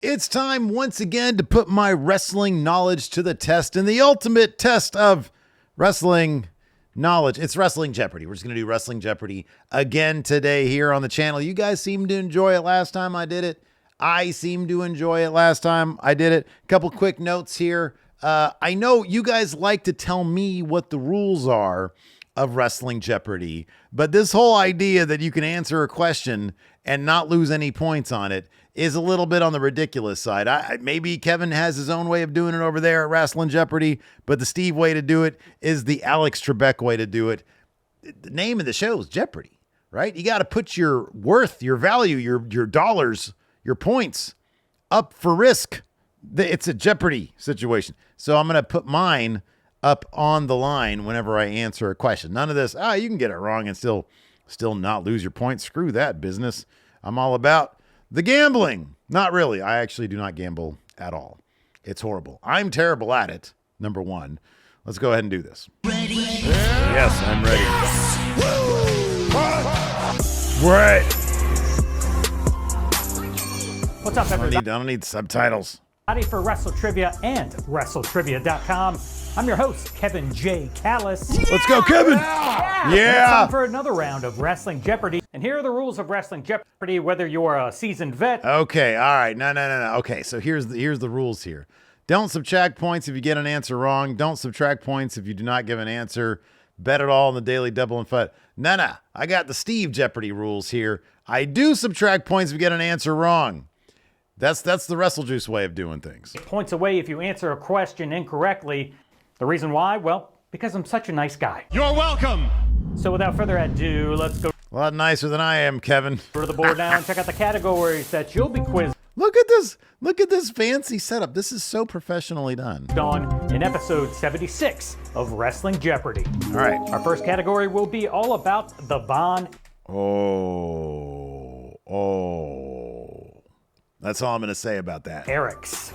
It's time once again to put my wrestling knowledge to the test in the ultimate test of wrestling knowledge. It's Wrestling Jeopardy. We're just going to do Wrestling Jeopardy again today here on the channel. You guys seemed to enjoy it last time I did it. I seemed to enjoy it last time I did it. A couple quick notes here. I know you guys like to tell me what the rules are of Wrestling Jeopardy, but this whole idea that you can answer a question and not lose any points on it is a little bit on the ridiculous side. Maybe Kevin has his own way of doing it over there at Wrestling Jeopardy, but the Steve way to do it is the Alex Trebek way to do it. The name of the show is Jeopardy, right? You got to put your worth, your value, your dollars, your points up for risk. It's a Jeopardy situation. So I'm going to put mine up on the line whenever I answer a question. None of this, you can get it wrong and still not lose your points. Screw that business. I'm all about the gambling. Not really. I actually do not gamble at all. It's horrible. I'm terrible at it, number one. Let's go ahead and do this. Ready? Yes, I'm ready. Yes. Right. What's up, everybody? I don't need subtitles. For Wrestle Trivia and WrestleTrivia.com. I'm your host, Kevin J. Callis. Let's go, Kevin. Yeah. It's time for another round of Wrestling Jeopardy. And here are the rules of Wrestling Jeopardy, whether you're a seasoned vet. Okay, all right. No. Okay, so here's the rules here. Don't subtract points if you get an answer wrong. Don't subtract points if you do not give an answer. Bet it all in the daily double and fut. No. I got the Steve Jeopardy rules here. I do subtract points if you get an answer wrong. That's the WrestleJuice way of doing things. Points away if you answer a question incorrectly. The reason why? Well, because I'm such a nice guy. You're welcome. So without further ado, let's go A lot nicer than I am, Kevin. to the board now and check out the categories that you'll be quizzed Look at this. Look at this fancy setup. This is so professionally done. on in episode 76 of Wrestling Jeopardy. All right. Our first category will be all about the Von That's all I'm going to say about that. Erics,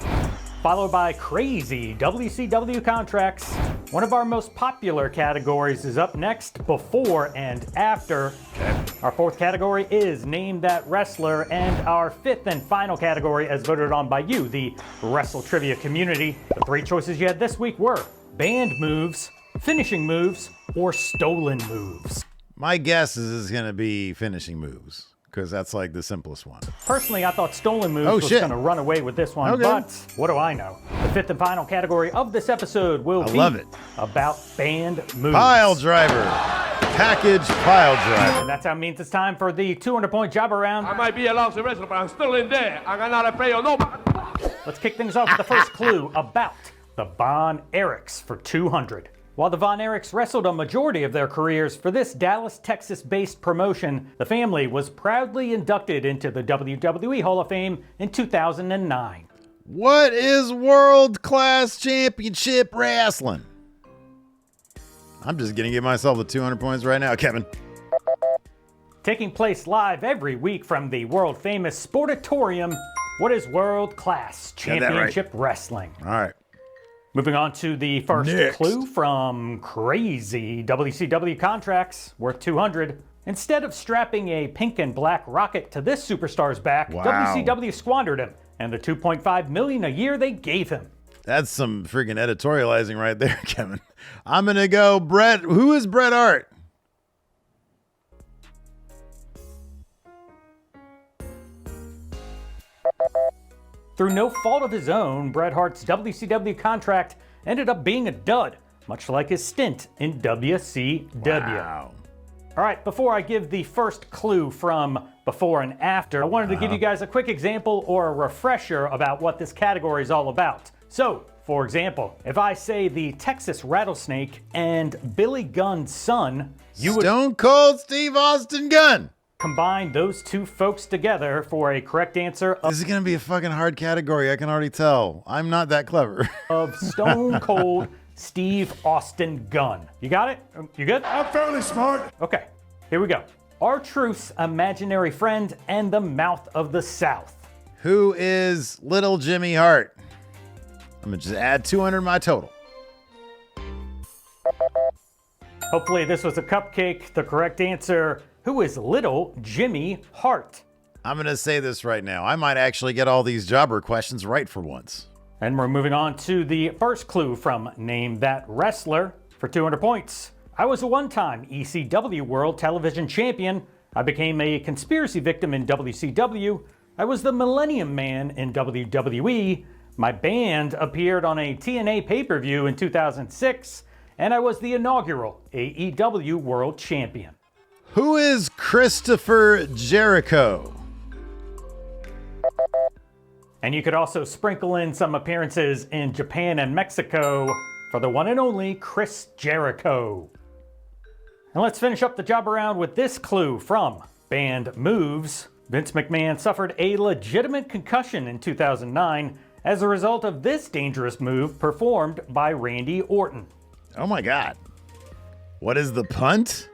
followed by crazy WCW contracts. One of our most popular categories is up next, before and after. Okay. Our fourth category is name that wrestler, and our fifth and final category, as voted on by you, the Wrestle Trivia community. The three choices you had this week were banned moves, finishing moves, or stolen moves. My guess is going to be finishing moves, because that's like the simplest one. Personally, I thought stolen moves was going to run away with this one, but what do I know? The fifth and final category of this episode will be about banned moves. Pile driver. Package pile driver. And that's how it means it's time for the 200-point job around. I might be a lousy wrestler, but I'm still in there. I got not a pay or no. Let's kick things off with the first clue about the Von Erichs for 200. While the Von Erichs wrestled a majority of their careers for this Dallas, Texas-based promotion, the family was proudly inducted into the WWE Hall of Fame in 2009. What is World Class Championship Wrestling? I'm just going to give myself the 200 points right now, Kevin. Taking place live every week from the world-famous Sportatorium, what is World Class Championship Wrestling? All right. Moving on to the first clue from crazy WCW contracts worth 200. Instead of strapping a pink and black rocket to this superstar's back, WCW squandered him and the $2.5 million a year they gave him. That's some freaking editorializing right there, Kevin. I'm going to go Bret. Who is Bret Hart? Through no fault of his own, Bret Hart's WCW contract ended up being a dud, much like his stint in WCW. Wow. All right, before I give the first clue from before and after, I wanted to give you guys a quick example or a refresher about what this category is all about. So, for example, if I say the Texas Rattlesnake and Billy Gunn's son, you would Stone Cold Steve Austin Gunn. Combine those two folks together for a correct answer This is going to be a fucking hard category. I can already tell. I'm not that clever. of Stone Cold Steve Austin Gunn. You got it? You good? I'm fairly smart. Okay, here we go. R-Truth's imaginary friend and the mouth of the South. Who is Little Jimmy Hart? I'm going to just add 200 to my total. Hopefully this was a cupcake. The correct answer, who is Little Jimmy Hart? I'm going to say this right now. I might actually get all these jobber questions right for once. And we're moving on to the first clue from Name That Wrestler for 200 points. I was a one-time ECW World Television Champion. I became a conspiracy victim in WCW. I was the Millennium Man in WWE. My band appeared on a TNA pay-per-view in 2006. And I was the inaugural AEW World Champion. Who is Christopher Jericho? And you could also sprinkle in some appearances in Japan and Mexico for the one and only Chris Jericho. And let's finish up the job around with this clue from Band Moves. Vince McMahon suffered a legitimate concussion in 2009 as a result of this dangerous move performed by Randy Orton. Oh my God. What is the punt?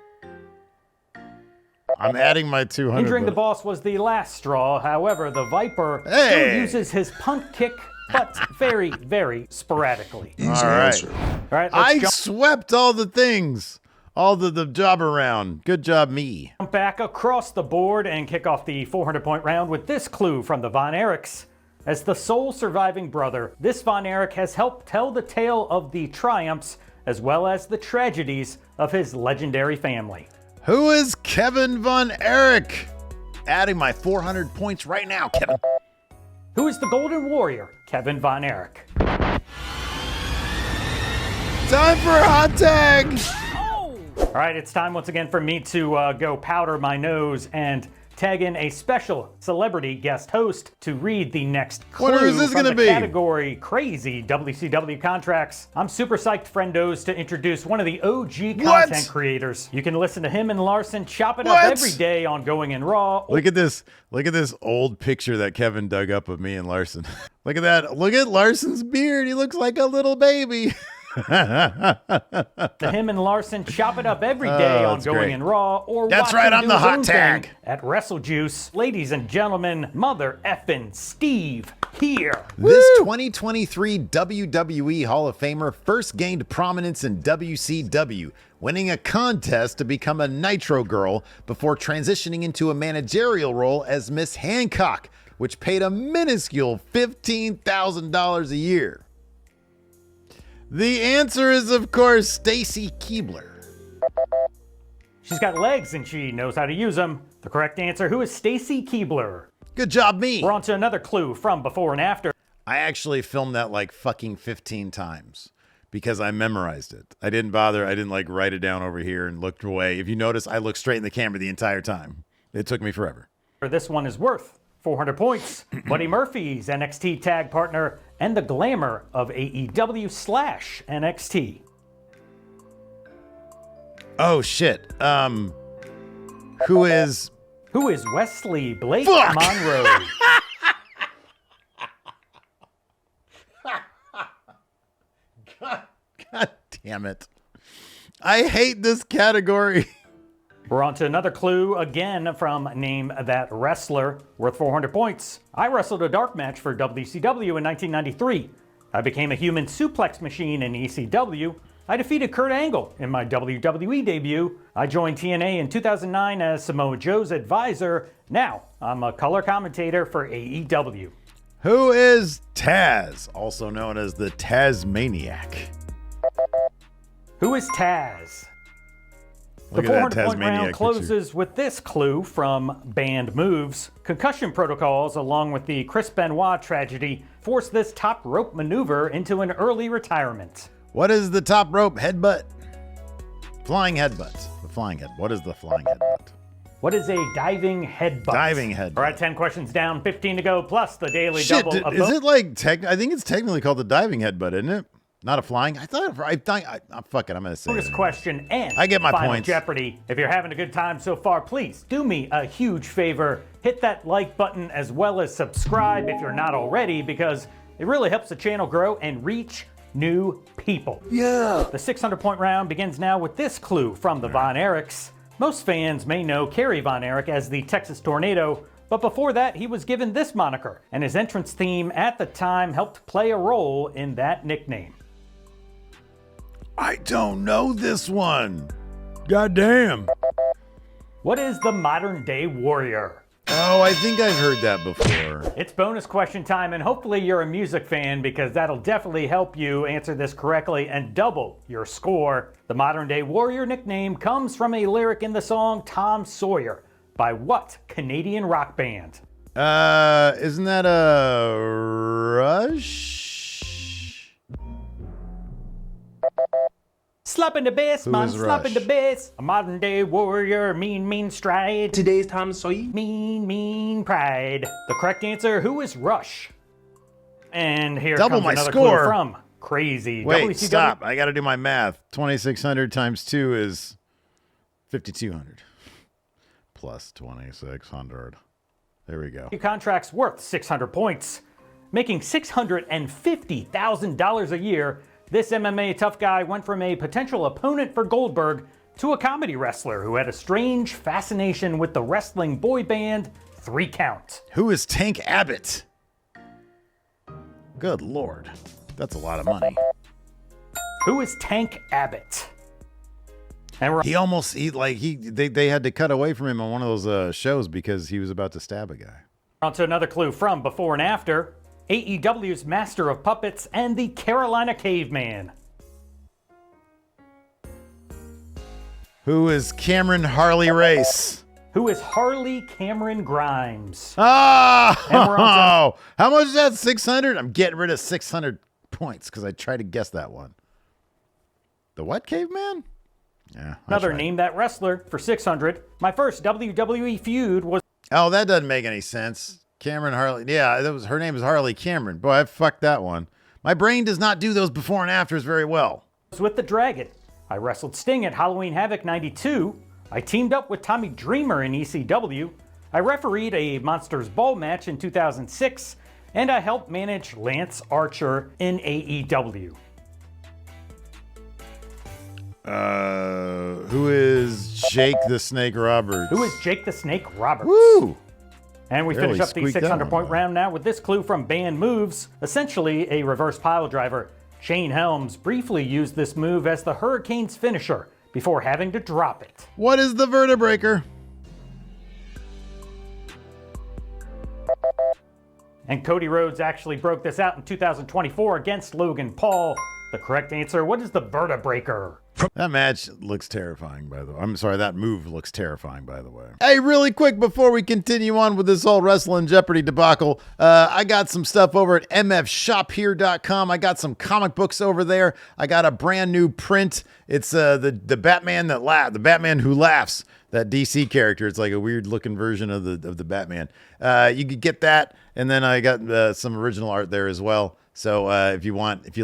I'm adding my 200. Injuring the boss was the last straw. However, the Viper Hey! still uses his punt kick, but very, very sporadically. All right. All right, let's I jump swept all the things. All the job around. Good job, me. back across the board and kick off the 400-point round with this clue from the Von Erichs. As the sole surviving brother, this Von Erich has helped tell the tale of the triumphs as well as the tragedies of his legendary family. Who is Kevin Von Erich? Adding my 400 points right now, Kevin. Who is the Golden Warrior, Kevin Von Erich? Time for a hot tag. All right, it's time once again for me to go powder my nose and tag in a special celebrity guest host to read the next clue What is this from gonna the be? category Crazy WCW Contracts. I'm super psyched, friendos, to introduce one of the OG content creators. You can listen to him and Larson chop it up What? every day on Going in Raw. Look at this. Look at this old picture that Kevin dug up of me and Larson. Look at that. Look at Larson's beard. He looks like a little baby. To him and Larson chop it up every day on that's Going great. in Raw, or That's watch right, him I'm do the his hot own tag. thing at WrestleJuice. Ladies and gentlemen, mother effing Steve here. This 2023 WWE Hall of Famer first gained prominence in WCW, winning a contest to become a Nitro Girl before transitioning into a managerial role as Miss Hancock, which paid a minuscule $15,000 a year. The answer is, of course, Stacy Keibler. She's got legs and she knows how to use them. The correct answer, who is Stacy Keibler? Good job, me. We're on to another clue from Before and After. I actually filmed that like fucking 15 times because I memorized it. I didn't bother. I didn't like write it down over here and looked away. If you notice, I looked straight in the camera the entire time. It took me forever. This one is worth 400 points. Buddy Murphy's NXT tag partner and the glamour of AEW/NXT. Oh shit. Who is Who is Wesley Blake Fuck! Monroe? God damn it. I hate this category. We're on to another clue, again from Name That Wrestler, worth 400 points. I wrestled a dark match for WCW in 1993. I became a human suplex machine in ECW. I defeated Kurt Angle in my WWE debut. I joined TNA in 2009 as Samoa Joe's advisor. Now, I'm a color commentator for AEW. Who is Taz, also known as the Tasmaniac? Who is Taz? Look The at that 400-point round Tasmaniac closes with this clue from Band Moves. Concussion protocols, along with the Chris Benoit tragedy, forced this top rope maneuver into an early retirement. What is the top rope headbutt? Flying headbutt. The flying head. What is the flying headbutt? What is a diving headbutt? Diving headbutt. All right, 10 questions down, 15 to go, plus the daily Shit, double. is it like I think it's technically called the diving headbutt, isn't it? Not a flying. Fuck it. I'm gonna say Bonus it. question and I get my final points. Jeopardy. If you're having a good time so far, please do me a huge favor. Hit that like button as well as subscribe if you're not already, because it really helps the channel grow and reach new people. Yeah. The 600-point round begins now with this clue from the Von Erichs. Most fans may know Kerry Von Erich as the Texas Tornado, but before that, he was given this moniker, and his entrance theme at the time helped play a role in that nickname. I don't know this one. God damn. What is the modern day warrior? Oh, I think I've heard that before. It's bonus question time, and hopefully you're a music fan because that'll definitely help you answer this correctly and double your score. The modern day warrior nickname comes from a lyric in the song Tom Sawyer by what Canadian rock band? Isn't that a Rush? Slap in the bass, Who man, is slap in the Rush? bass. A modern day warrior, mean stride. Today's Tom Sawyer. Mean pride. The correct answer, who is Rush? And here Double comes my another score. clue from Crazy Wait, WCW. stop. I got to do my math. 2,600 times 2 is 5,200. Plus 2,600. There we go. Contracts worth 600 points. Making $650,000 a year, this MMA tough guy went from a potential opponent for Goldberg to a comedy wrestler who had a strange fascination with the wrestling boy band 3 Count. Who is Tank Abbott? Good Lord. That's a lot of money. Who is Tank Abbott? And we're They had to cut away from him on one of those shows because he was about to stab a guy. on to another clue from Before and After. AEW's Master of Puppets and the Carolina Caveman. Who is Cameron Harley Race? Who is Harley Cameron Grimes? Oh, And we're on how much is that? 600? I'm getting rid of 600 points because I tried to guess that one. The what, caveman? Yeah. I Another tried. Name That Wrestler for 600. My first WWE feud was Oh, that doesn't make any sense. Cameron Harley. Yeah, her name is Harley Cameron. Boy, I fucked that one. My brain does not do those before and afters very well. with the Dragon. I wrestled Sting at Halloween Havoc 92. I teamed up with Tommy Dreamer in ECW. I refereed a Monsters Ball match in 2006. And I helped manage Lance Archer in AEW. Who is Jake the Snake Roberts? Who is Jake the Snake Roberts? Woo! And we Barely finish up the squeaked that 600 one point out. round now with this clue from Band Moves, essentially a reverse pile driver. Shane Helms briefly used this move as the Hurricane's finisher before having to drop it. What is the vertebraker? And Cody Rhodes actually broke this out in 2024 against Logan Paul. The correct answer, what is the vertebraker? That match looks terrifying, by the way. I'm sorry, that move looks terrifying, by the way. Hey, really quick before we continue on with this whole Wrestling Jeopardy debacle, I got some stuff over at mfshophere.com. I got some comic books over there. I got a brand new print. It's the Batman the Batman who laughs. That DC character. It's like a weird looking version of the Batman. You could get that, and then I got some original art there as well. So if you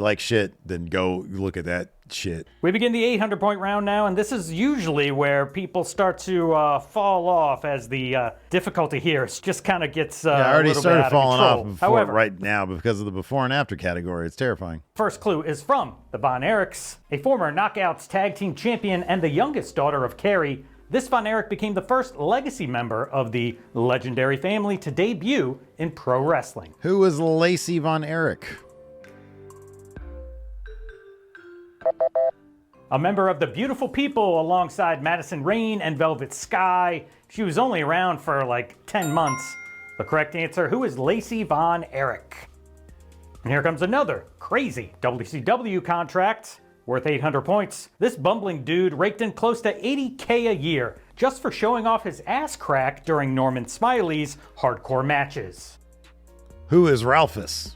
like shit, then go look at that shit. We begin the 800 point round now, and this is usually where people start to fall off as the difficulty here just kind of gets I already a little started bit out falling of off control. before, However, right now because of the before and after category. It's terrifying. first clue is from the Von Erichs, a former Knockouts Tag Team Champion and the youngest daughter of Kerry. This Von Erich became the first legacy member of the legendary family to debut in pro wrestling. Who was Lacey Von Erich? A member of the Beautiful People alongside Madison Rayne and Velvet Sky. She was only around for like 10 months. The correct answer, who is Lacey Von Erich? And here comes another crazy WCW contract worth 800 points. This bumbling dude raked in close to $80K a year just for showing off his ass crack during Norman Smiley's hardcore matches. Who is Ralphus?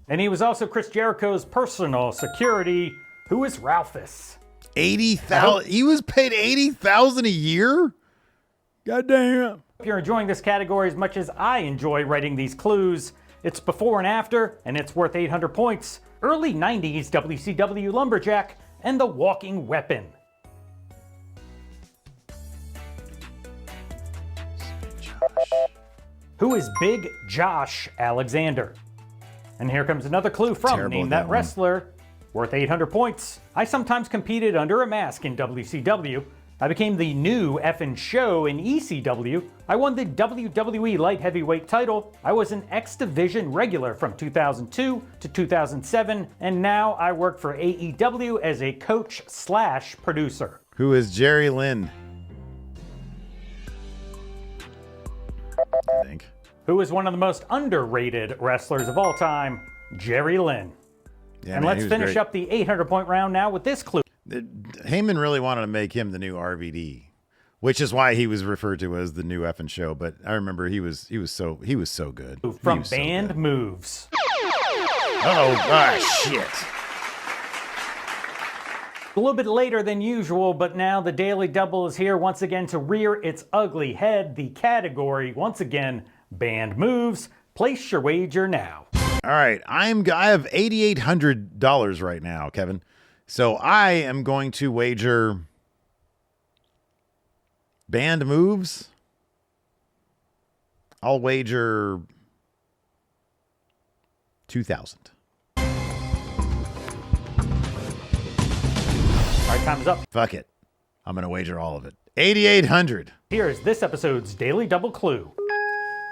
And he was also Chris Jericho's personal security. Who is Ralphus? 80,000. He was paid 80,000 a year. Goddamn. If you're enjoying this category as much as I enjoy writing these clues, it's before and after, and it's worth 800 points. Early 90s WCW Lumberjack and the Walking Weapon. Who is Big Josh Alexander? And here comes another clue from Terrible Name at That that one. Wrestler, worth 800 points. I sometimes competed under a mask in WCW. I became the new effing show in ECW. I won the WWE Light Heavyweight title. I was an X Division regular from 2002 to 2007, and now I work for AEW as a coach/producer. Who is Jerry Lynn? I think. Who is one of the most underrated wrestlers of all time? Jerry Lynn. Yeah, And man, let's he was finish great. up the 800-point round now with this clue. Heyman really wanted to make him the new RVD, which is why he was referred to as the new effing show. But I remember he was so good. From He was so Band good. Moves. Shit. A little bit later than usual, but now the Daily Double is here once again to rear its ugly head. The category, once again, Band Moves. Place your wager now. All right, I have $8,800 right now, Kevin. So I am going to wager Band Moves. I'll wager 2,000. All right, time's up. Fuck it. I'm going to wager all of it. 8,800. Here's this episode's Daily Double clue.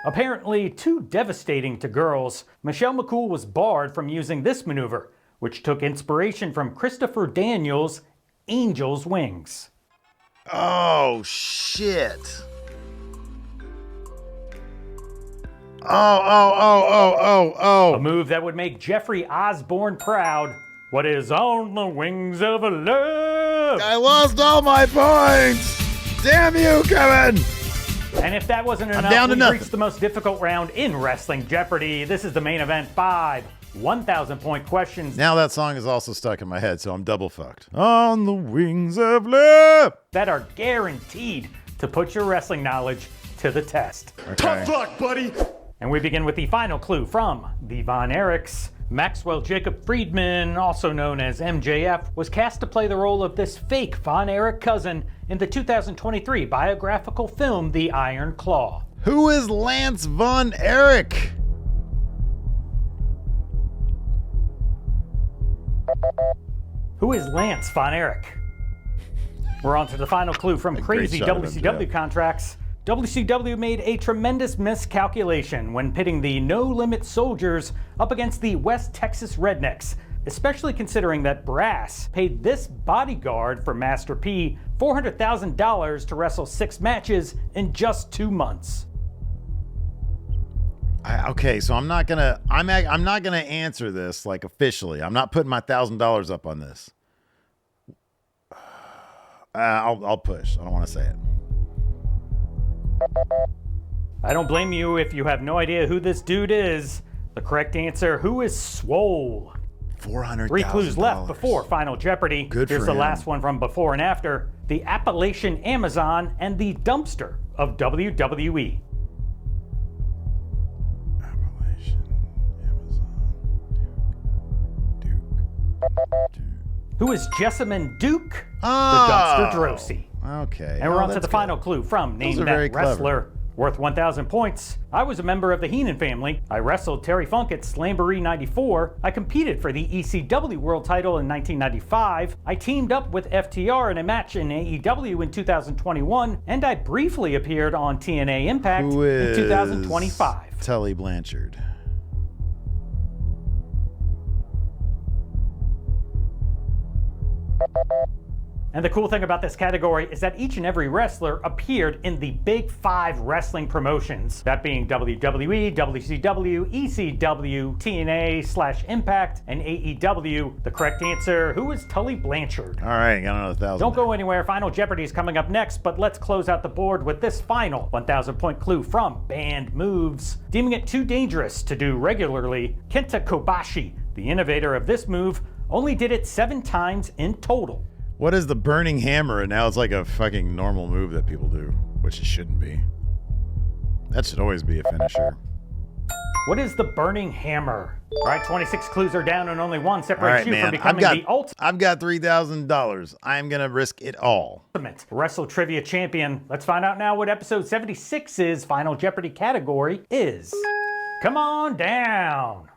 Apparently too devastating to girls, Michelle McCool was barred from using this maneuver, which took inspiration from Christopher Daniels' Angel's Wings. Oh, shit. Oh. A move that would make Jeffrey Osborne proud. What is on the wings of love? I lost all my points. Damn you, Kevin. And if that wasn't enough, down to we've nothing. reached the most difficult round in Wrestling Jeopardy. This is the main event. 5 1,000-point questions Now that song is also stuck in my head, so I'm double fucked. On the wings of love. that are guaranteed to put your wrestling knowledge to the test. Tough luck, buddy. And we begin with the final clue from the Von Erichs. Maxwell Jacob Friedman, also known as MJF, was cast to play the role of this fake Von Erich cousin in the 2023 biographical film The Iron Claw. Who is Lance Von Erich? Who is Lance Von Erich? We're on to the final clue from crazy shot of WCW MJF. contracts. WCW made a tremendous miscalculation when pitting the No Limit Soldiers up against the West Texas Rednecks, especially considering that Brass paid this bodyguard for Master P $400,000 to wrestle 6 matches in just 2 months. Okay, so I'm not gonna answer this like officially. I'm not putting my $1,000 up on this. I'll push. I don't want to say it. I don't blame you if you have no idea who this dude is. The correct answer, who is Swole? $400,000. 3 clues left before Final Jeopardy. Good Here's for the him. last one from before and after. The Appalachian Amazon and the dumpster of WWE. Appalachian, Amazon, Duke. Who is Jessamine Duke? Oh. The Dumpster Drosy. Okay. And we're on to that's the good. final clue from Name are very That clever. Wrestler. Worth 1,000 points. I was a member of the Heenan family. I wrestled Terry Funk at Slamboree 94. I competed for the ECW World title in 1995. I teamed up with FTR in a match in AEW in 2021. And I briefly appeared on TNA Impact Who in is 2025. Tully Blanchard. And the cool thing about this category is that each and every wrestler appeared in the Big 5 wrestling promotions, that being WWE, WCW, ECW, TNA/Impact, and AEW. The correct answer, who is Tully Blanchard? All right, got another 1,000. Don't go anywhere, Final Jeopardy is coming up next, but let's close out the board with this final 1,000-point clue from Band Moves. Deeming it too dangerous to do regularly, Kenta Kobashi, the innovator of this move, only did it 7 times in total. What is the burning hammer? And now it's like a fucking normal move that people do, which it shouldn't be. That should always be a finisher. What is the burning hammer? All right, 26 clues are down and only one All separates right, you from man. becoming the I've got $3,000. I'm gonna risk it all. ultimate Wrestle Trivia champion. Let's find out now what episode 76's Final Jeopardy category is. Come on down.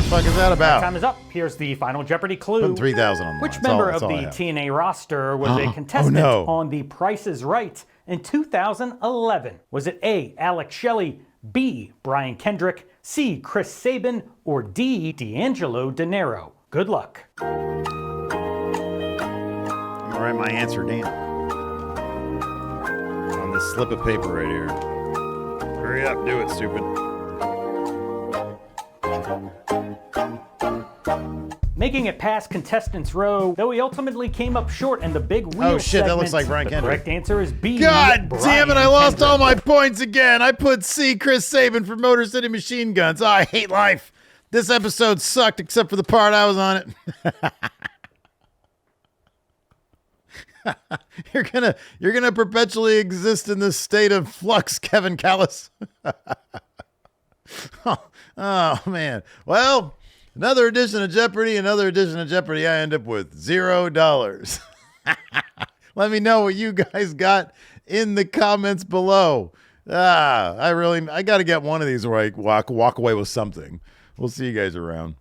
What the fuck is that about? Time is up. Here's the Final Jeopardy clue. Putting 3,000 on the Which line. member That's of all I the have. TNA roster was a contestant no. on The Price is Right in 2011? Was it A, Alex Shelley, B, Brian Kendrick, C, Chris Sabin, or D, D'Angelo De Niro? Good luck. I'm gonna write my answer down. slip of paper right here. Hurry up, do it, stupid. Making it past contestants row, though he ultimately came up short in the big wheel Oh shit, that looks segment, like Brian the Kendrick. correct answer is B. God damn it, I Brian lost Kendrick. all my points again. I put C, Chris Sabin for Motor City Machine Guns. Oh, I hate life. This episode sucked except for the part I was on it. You're gonna perpetually exist in this state of flux, Kevin Callis. Oh man. Well, another edition of Jeopardy, I end up with $0. Let me know what you guys got in the comments below. I got to get one of these where I walk away with something. We'll see you guys around.